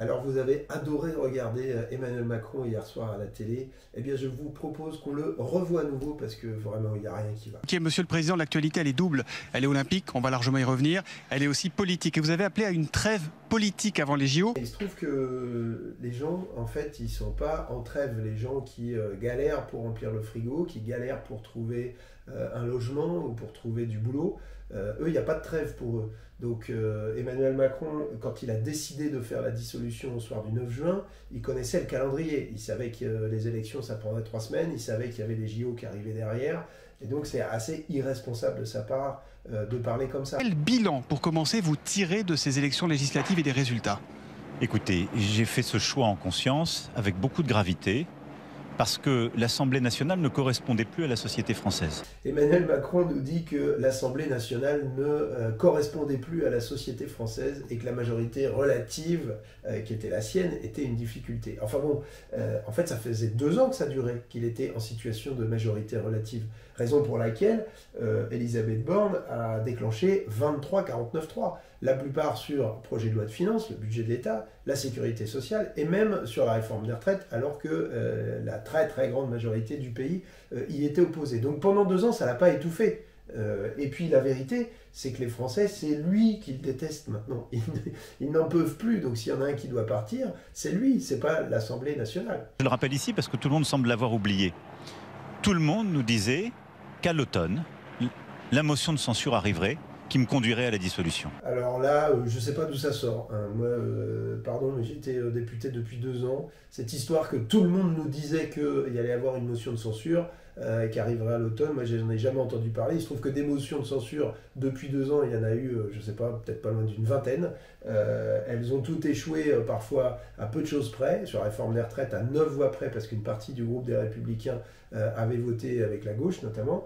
Alors vous avez adoré regarder Emmanuel Macron hier soir à la télé. Eh bien je vous propose qu'on le revoie à nouveau parce que vraiment il n'y a rien qui va. Ok, Monsieur le Président, l'actualité elle est double. Elle est olympique, on va largement y revenir. Elle est aussi politique. Et vous avez appelé à une trêve politique avant les JO. Il se trouve que les gens, en fait, ils ne sont pas en trêve. Les gens qui galèrent pour remplir le frigo, qui galèrent pour trouver un logement ou pour trouver du boulot, eux, il n'y a pas de trêve pour eux. Donc Emmanuel Macron, quand il a décidé de faire la dissolution au soir du 9 juin, il connaissait le calendrier. Il savait que les élections, ça prendrait 3 semaines. Il savait qu'il y avait les JO qui arrivaient derrière. Et donc c'est assez irresponsable de sa part de parler comme ça. Quel bilan, pour commencer, vous tirez de ces élections législatives et des résultats? Écoutez, j'ai fait ce choix en conscience, avec beaucoup de gravité, parce que l'Assemblée nationale ne correspondait plus à la société française. Emmanuel Macron nous dit que l'Assemblée nationale ne correspondait plus à la société française et que la majorité relative qui était la sienne était une difficulté. Enfin bon, en fait ça faisait 2 ans que ça durait qu'il était en situation de majorité relative. Raison pour laquelle Elisabeth Borne a déclenché 23-49-3. La plupart sur projet de loi de finances, le budget de l'État, la sécurité sociale et même sur la réforme des retraites, alors que la très très grande majorité du pays y était opposée. Donc pendant 2 ans, ça l'a pas étouffé. Et puis la vérité, c'est que les Français, c'est lui qu'ils détestent maintenant. Ils n'en peuvent plus. Donc s'il y en a un qui doit partir, c'est lui, c'est pas l'Assemblée nationale. Je le rappelle ici parce que tout le monde semble l'avoir oublié. Tout le monde nous disait qu'à l'automne, la motion de censure arriverait, qui me conduirait à la dissolution. Alors là, je ne sais pas d'où ça sort. Hein. Moi, pardon, mais j'étais député depuis 2 ans. Cette histoire que tout le monde nous disait qu'il y allait avoir une motion de censure qui arriverait à l'automne, moi, je n'en ai jamais entendu parler. Il se trouve que des motions de censure, depuis 2 ans, il y en a eu, je ne sais pas, peut-être pas loin d'une vingtaine. Elles ont toutes échoué, parfois à peu de choses près, sur la réforme des retraites, à 9 voix près, parce qu'une partie du groupe des Républicains avait voté avec la gauche, notamment.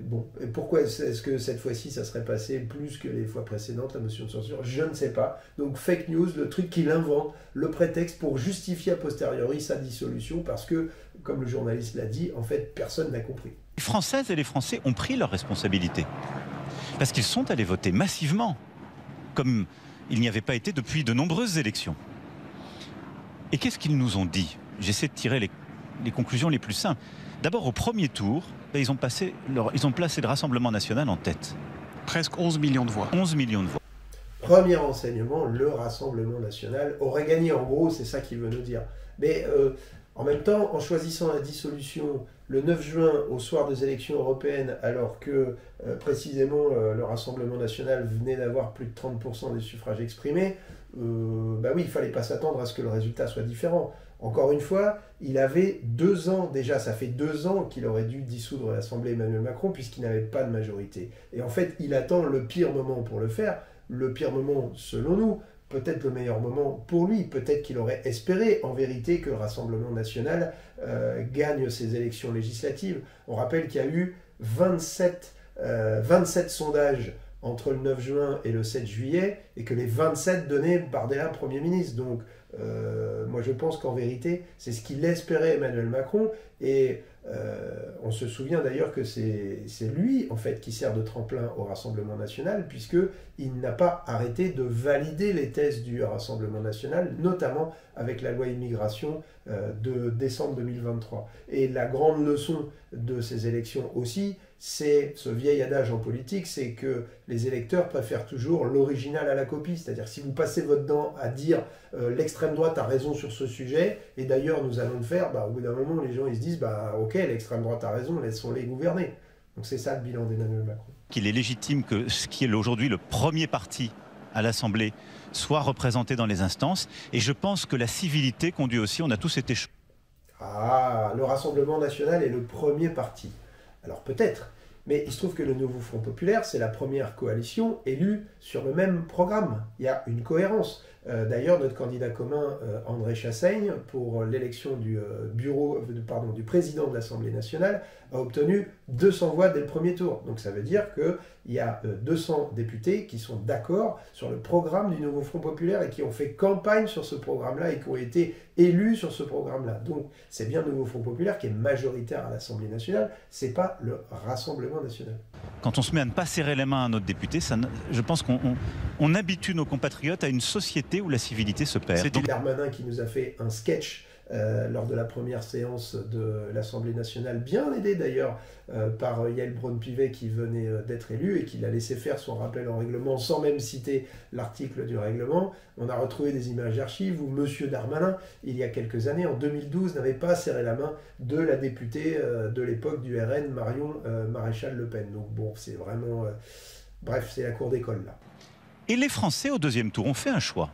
Bon, et pourquoi est-ce que cette fois-ci, ça serait passé plus que les fois précédentes, la motion de censure? Je ne sais pas. Donc, fake news, le truc qu'il invente, le prétexte pour justifier a posteriori sa dissolution, parce que, comme le journaliste l'a dit, en fait, personne n'a compris. Les Françaises et les Français ont pris leurs responsabilités. Parce qu'ils sont allés voter massivement, comme il n'y avait pas été depuis de nombreuses élections. Et qu'est-ce qu'ils nous ont dit? J'essaie de tirer les conclusions les plus simples. D'abord, au premier tour, ils ont placé le Rassemblement national en tête. Presque 11 millions de voix. 11 millions de voix. Premier renseignement, le Rassemblement national aurait gagné. En gros, c'est ça qu'il veut nous dire. Mais en même temps, en choisissant la dissolution le 9 juin au soir des élections européennes, alors que précisément le Rassemblement national venait d'avoir plus de 30% des suffrages exprimés, bah oui, il ne fallait pas s'attendre à ce que le résultat soit différent. Encore une fois, il avait 2 ans déjà, ça fait 2 ans qu'il aurait dû dissoudre l'Assemblée Emmanuel Macron puisqu'il n'avait pas de majorité. Et en fait, il attend le pire moment pour le faire, le pire moment selon nous, peut-être le meilleur moment pour lui, peut-être qu'il aurait espéré en vérité que le Rassemblement national gagne ces élections législatives. On rappelle qu'il y a eu 27 sondages entre le 9 juin et le 7 juillet, et que les 27 donnaient Bardella Premier ministre. Donc, moi je pense qu'en vérité, c'est ce qu'il espérait Emmanuel Macron, et on se souvient d'ailleurs que c'est lui, en fait, qui sert de tremplin au Rassemblement national, puisqu'il n'a pas arrêté de valider les thèses du Rassemblement national, notamment avec la loi immigration de décembre 2023. Et la grande leçon de ces élections aussi, c'est ce vieil adage en politique, c'est que les électeurs préfèrent toujours l'original à la copie. C'est-à-dire si vous passez votre temps à dire l'extrême droite a raison sur ce sujet, et d'ailleurs nous allons le faire, bah, au bout d'un moment les gens ils se disent bah ok, l'extrême droite a raison, laissons-les gouverner. Donc c'est ça le bilan d'Emmanuel Macron. Qu'il est légitime que ce qui est aujourd'hui le premier parti à l'Assemblée soit représenté dans les instances, et je pense que la civilité conduit aussi, on a tous été... Ah, le Rassemblement national est le premier parti. Alors peut-être, mais il se trouve que le Nouveau Front Populaire, c'est la première coalition élue sur le même programme. Il y a une cohérence. D'ailleurs, notre candidat commun, André Chassaigne, pour l'élection du président de l'Assemblée nationale, a obtenu 200 voix dès le premier tour. Donc ça veut dire qu'il y a 200 députés qui sont d'accord sur le programme du Nouveau Front Populaire et qui ont fait campagne sur ce programme-là et qui ont été élus sur ce programme-là. Donc c'est bien le Nouveau Front Populaire qui est majoritaire à l'Assemblée nationale, c'est pas le Rassemblement national. Quand on se met à ne pas serrer les mains à notre député, je pense qu'on habitue nos compatriotes à une société l'humanité ou la civilité se perd. C'est Darmanin qui nous a fait un sketch lors de la première séance de l'Assemblée nationale, bien aidé d'ailleurs par Yael Braun-Pivet qui venait d'être élu et qui l'a laissé faire son rappel au règlement sans même citer l'article du règlement. On a retrouvé des images d'archives où M. Darmanin, il y a quelques années, en 2012, n'avait pas serré la main de la députée de l'époque du RN, Marion Maréchal Le Pen. Donc bon, c'est vraiment... bref, c'est la cour d'école là. Et les Français, au deuxième tour, ont fait un choix.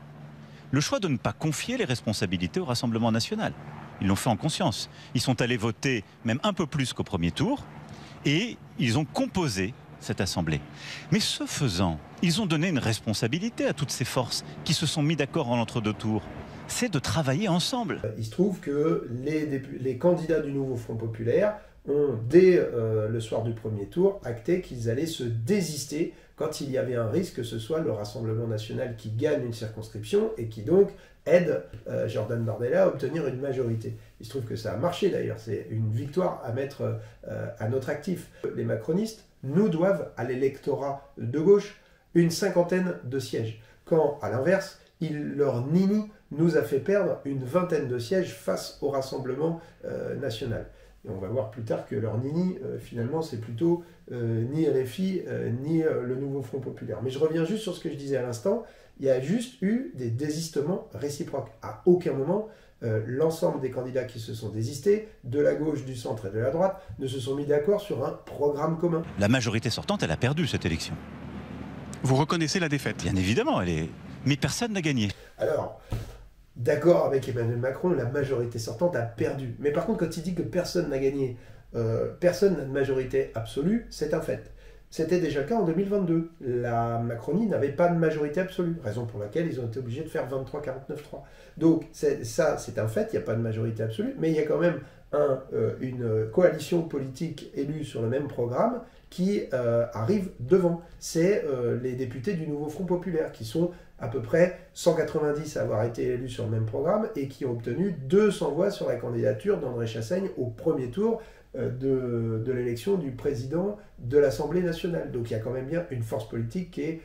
Le choix de ne pas confier les responsabilités au Rassemblement national. Ils l'ont fait en conscience. Ils sont allés voter même un peu plus qu'au premier tour et ils ont composé cette Assemblée. Mais ce faisant, ils ont donné une responsabilité à toutes ces forces qui se sont mis d'accord en entre-deux tours. C'est de travailler ensemble. Il se trouve que les candidats du nouveau Front populaire ont, dès le soir du premier tour, acté qu'ils allaient se désister quand il y avait un risque que ce soit le Rassemblement national qui gagne une circonscription et qui donc aide Jordan Bardella à obtenir une majorité. Il se trouve que ça a marché d'ailleurs, c'est une victoire à mettre à notre actif. Les macronistes nous doivent à l'électorat de gauche une 50aine de sièges, quand à l'inverse, leur nini nous a fait perdre une 20aine de sièges face au Rassemblement national. Et on va voir plus tard que leur nini, finalement, c'est plutôt ni LFI, ni le nouveau Front populaire. Mais je reviens juste sur ce que je disais à l'instant, il y a juste eu des désistements réciproques. À aucun moment, l'ensemble des candidats qui se sont désistés, de la gauche, du centre et de la droite, ne se sont mis d'accord sur un programme commun. La majorité sortante, elle a perdu cette élection. Vous reconnaissez la défaite? Bien évidemment, mais personne n'a gagné. Alors... d'accord avec Emmanuel Macron, la majorité sortante a perdu. Mais par contre, quand il dit que personne n'a gagné, personne n'a de majorité absolue, c'est un fait. C'était déjà le cas en 2022. La Macronie n'avait pas de majorité absolue, raison pour laquelle ils ont été obligés de faire 23-49-3. Donc ça, c'est un fait, il n'y a pas de majorité absolue, mais il y a quand même une coalition politique élue sur le même programme qui arrive devant. C'est les députés du nouveau Front populaire, qui sont à peu près 190 à avoir été élus sur le même programme et qui ont obtenu 200 voix sur la candidature d'André Chassaigne au premier tour de l'élection du président de l'Assemblée nationale. Donc il y a quand même bien une force politique qui est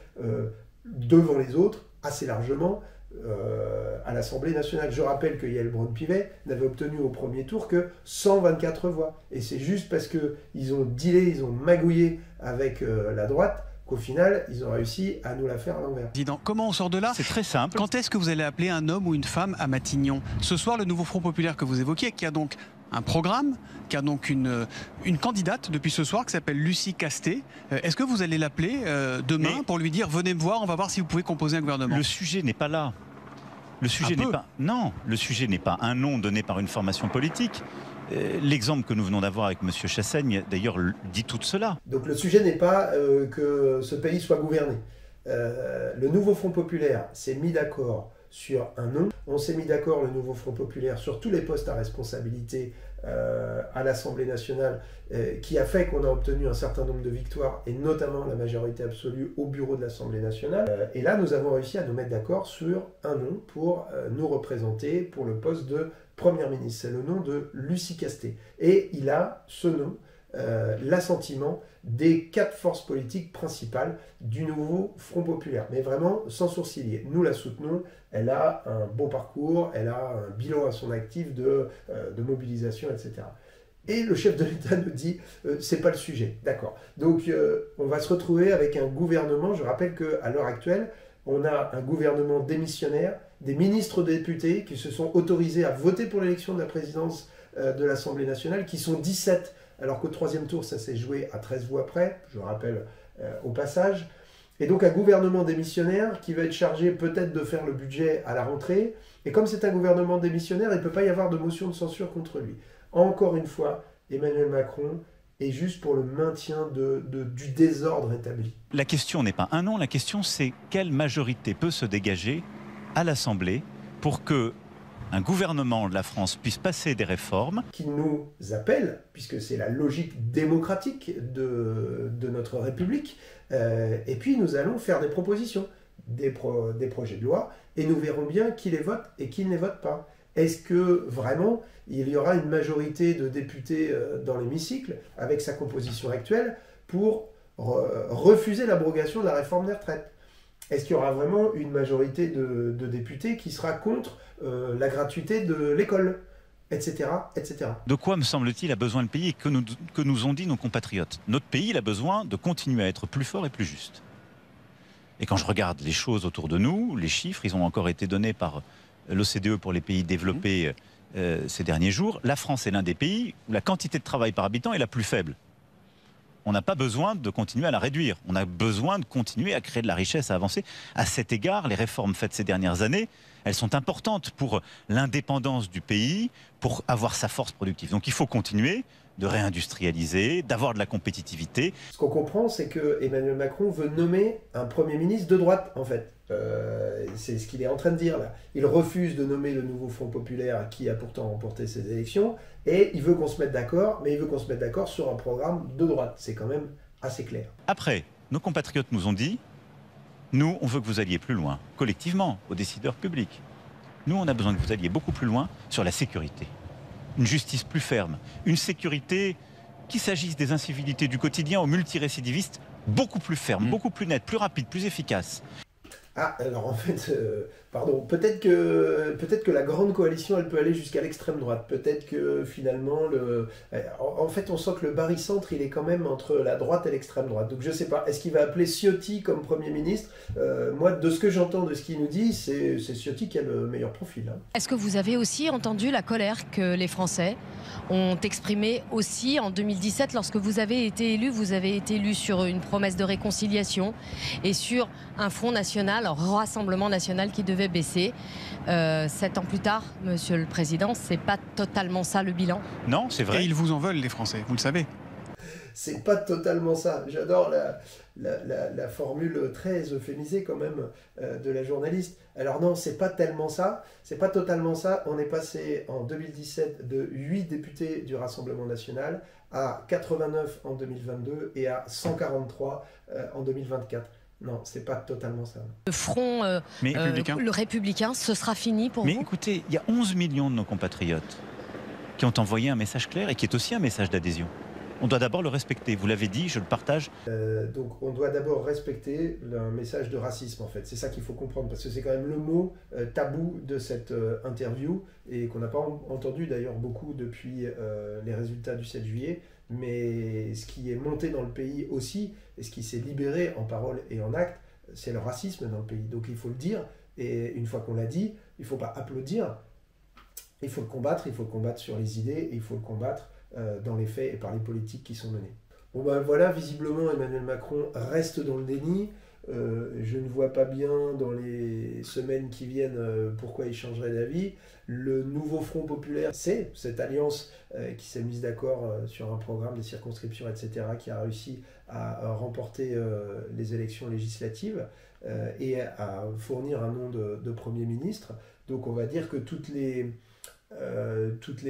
devant les autres, assez largement, à l'Assemblée nationale. Je rappelle que Yael Braun-Pivet n'avait obtenu au premier tour que 124 voix. Et c'est juste parce qu'ils ont dealé, ils ont magouillé avec la droite, qu'au final, ils ont réussi à nous la faire à l'envers. Comment on sort de là? C'est très simple. Quand est-ce que vous allez appeler un homme ou une femme à Matignon? Ce soir, le nouveau Front populaire que vous évoquiez, qui a donc un programme, qui a donc une candidate depuis ce soir qui s'appelle Lucie Casté. Est-ce que vous allez l'appeler demain pour lui dire « Venez me voir, on va voir si vous pouvez composer un gouvernement ». Le sujet n'est pas là. Le sujet n'est pas... Non, le sujet n'est pas un nom donné par une formation politique. L'exemple que nous venons d'avoir avec M. Chassaigne, d'ailleurs, dit tout cela. Donc le sujet n'est pas que ce pays soit gouverné. Le nouveau Front populaire s'est mis d'accord sur un nom. On s'est mis d'accord, le nouveau Front populaire, sur tous les postes à responsabilité à l'Assemblée nationale, qui a fait qu'on a obtenu un certain nombre de victoires, et notamment la majorité absolue au bureau de l'Assemblée nationale. Et là, nous avons réussi à nous mettre d'accord sur un nom pour nous représenter pour le poste de Première ministre. C'est le nom de Lucie Casté. Et il a ce nom, l'assentiment des 4 forces politiques principales du nouveau Front populaire. Mais vraiment sans sourciller. Nous la soutenons, elle a un bon parcours, elle a un bilan à son actif de mobilisation, etc. Et le chef de l'État nous dit c'est pas le sujet. D'accord. Donc on va se retrouver avec un gouvernement. Je rappelle qu'à l'heure actuelle, on a un gouvernement démissionnaire, des ministres députés qui se sont autorisés à voter pour l'élection de la présidence de l'Assemblée nationale, qui sont 17, alors qu'au 3e tour, ça s'est joué à 13 voix près, je rappelle au passage. Et donc un gouvernement démissionnaire qui va être chargé peut-être de faire le budget à la rentrée. Et comme c'est un gouvernement démissionnaire, il ne peut pas y avoir de motion de censure contre lui. Encore une fois, Emmanuel Macron est juste pour le maintien du désordre établi. La question n'est pas un nom, la question c'est quelle majorité peut se dégager à l'Assemblée pour que un gouvernement de la France puisse passer des réformes. Qui nous appelle, puisque c'est la logique démocratique de notre République, et puis nous allons faire des propositions, des projets de loi, et nous verrons bien qui les vote et qui ne les vote pas. Est-ce que vraiment il y aura une majorité de députés dans l'hémicycle, avec sa composition actuelle, pour refuser l'abrogation de la réforme des retraites? est-ce qu'il y aura vraiment une majorité de députés qui sera contre la gratuité de l'école, etc., etc. De quoi, me semble-t-il, a besoin le pays et que nous ont dit nos compatriotes? Notre pays, il a besoin de continuer à être plus fort et plus juste. Et quand je regarde les choses autour de nous, les chiffres, ils ont encore été donnés par l'OCDE pour les pays développés ces derniers jours. La France est l'un des pays où la quantité de travail par habitant est la plus faible. On n'a pas besoin de continuer à la réduire. On a besoin de continuer à créer de la richesse, à avancer. À cet égard, les réformes faites ces dernières années, elles sont importantes pour l'indépendance du pays, pour avoir sa force productive. Donc il faut continuer de réindustrialiser, d'avoir de la compétitivité. Ce qu'on comprend, c'est que Emmanuel Macron veut nommer un Premier ministre de droite, en fait. C'est ce qu'il est en train de dire là. Il refuse de nommer le nouveau Front populaire qui a pourtant remporté ces élections et il veut qu'on se mette d'accord, mais il veut qu'on se mette d'accord sur un programme de droite. C'est quand même assez clair. Après, nos compatriotes nous ont dit, nous, on veut que vous alliez plus loin, collectivement, aux décideurs publics. Nous, on a besoin que vous alliez beaucoup plus loin sur la sécurité. Une justice plus ferme, une sécurité, qu'il s'agisse des incivilités du quotidien aux multirécidivistes, beaucoup plus ferme, beaucoup plus nette, plus rapide, plus efficace. Ah, alors en fait, pardon, peut-être que la grande coalition, elle peut aller jusqu'à l'extrême droite. Peut-être que finalement, en fait, on sent que le barycentre, il est quand même entre la droite et l'extrême droite. Donc je sais pas, est-ce qu'il va appeler Ciotti comme Premier ministre? Moi, de ce que j'entends, de ce qu'il nous dit, c'est Ciotti qui a le meilleur profil. Hein. Est-ce que vous avez aussi entendu la colère que les Français ont exprimée aussi en 2017 lorsque vous avez été élu sur une promesse de réconciliation et sur un Front national, un Rassemblement national qui devait baisser. 7 ans plus tard, Monsieur le Président, c'est pas totalement ça le bilan? Non, c'est vrai. Et ils vous en veulent, les Français, vous le savez. C'est pas totalement ça. J'adore la formule très euphémisée quand même de la journaliste. Alors non, c'est pas tellement ça. C'est pas totalement ça. On est passé en 2017 de 8 députés du Rassemblement national à 89 en 2022 et à 143 en 2024. Non, c'est pas totalement ça. Le front le républicain, ce sera fini pour vous? Mais écoutez, il y a 11 millions de nos compatriotes qui ont envoyé un message clair et qui est aussi un message d'adhésion. On doit d'abord le respecter. Vous l'avez dit, je le partage. Donc on doit d'abord respecter un message de racisme en fait. C'est ça qu'il faut comprendre parce que c'est quand même le mot tabou de cette interview et qu'on n'a pas entendu d'ailleurs beaucoup depuis les résultats du 7 juillet. Mais ce qui est monté dans le pays aussi et ce qui s'est libéré en parole et en acte, c'est le racisme dans le pays. Donc il faut le dire et une fois qu'on l'a dit, il ne faut pas applaudir. Il faut le combattre sur les idées et il faut le combattre dans les faits et par les politiques qui sont menées. Bon ben voilà, visiblement Emmanuel Macron reste dans le déni. Je ne vois pas bien dans les semaines qui viennent pourquoi il changerait d'avis. Le nouveau Front populaire, c'est cette alliance qui s'est mise d'accord sur un programme des circonscriptions, etc., qui a réussi à remporter les élections législatives et à fournir un nom de Premier ministre. Donc on va dire que toutes les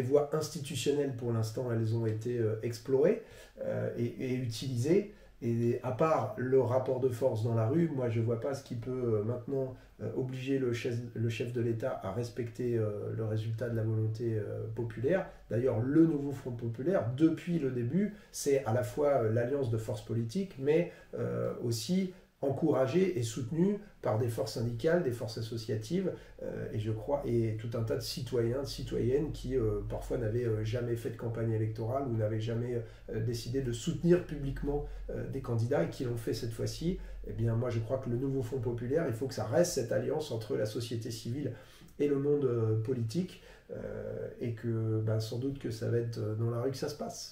voies institutionnelles pour l'instant elles ont été explorées et utilisées et à part le rapport de force dans la rue, moi je ne vois pas ce qui peut maintenant obliger le chef de l'État à respecter le résultat de la volonté populaire. D'ailleurs le nouveau Front populaire depuis le début c'est à la fois l'alliance de forces politiques mais aussi encouragé et soutenu par des forces syndicales, des forces associatives, et je crois, et tout un tas de citoyens, de citoyennes qui parfois n'avaient jamais fait de campagne électorale ou n'avaient jamais décidé de soutenir publiquement des candidats et qui l'ont fait cette fois-ci. Eh bien, moi, je crois que le nouveau Front populaire, il faut que ça reste cette alliance entre la société civile et le monde politique, et que sans doute que ça va être dans la rue que ça se passe.